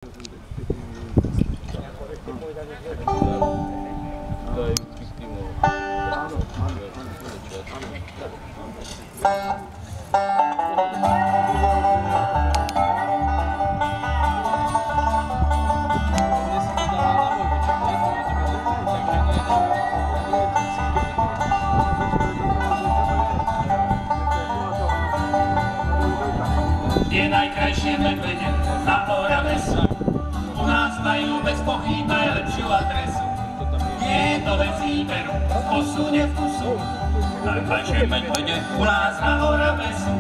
Tie najkrajšie medvede na Orave sú, u nás majú bez pochyb najlepšiu adresu. Nie je to vec výberu, posúde vkusu, najkrajšie medvede u nás na Orave sú.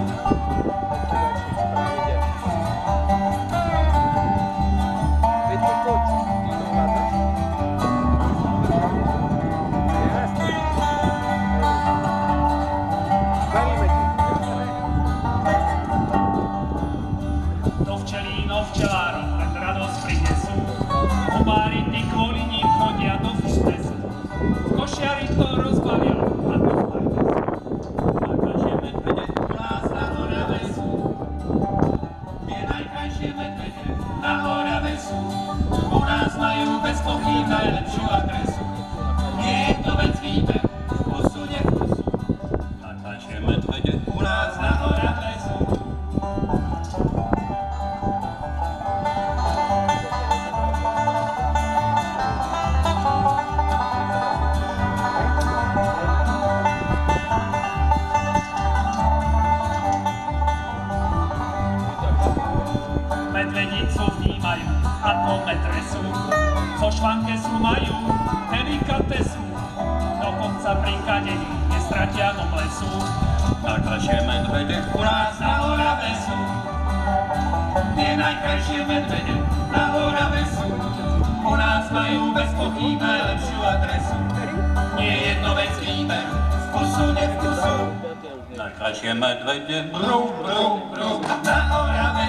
Včelári len radosť prinesú, hubári tí kvôli ním chodia do fitnessu. Košiari to rozbavia a to fajne sú. Najkrajšie medvede u nás na Orave sú. Tie najkrajšie medvede na Orave sú. U nás majú bez pochyb najlepšiu adresu. Nie je to vec výber, posúde vkusu. Najkrajšie medvede u nás na Orave sú. Medvedicu vnímajú a to metresu, zo švankesu majú delikatesu, dokonca pri kadení nestratia nomlesu. Najkrajšie medvede u nás na Orave sú. Tie najkrajšie medvede na Orave sú. U nás majú bez pochyb najlepšiu adresu. Nie je to vec výber, vkusu nevkusu. Najkrajšie medvede bru, bru, bru na Orave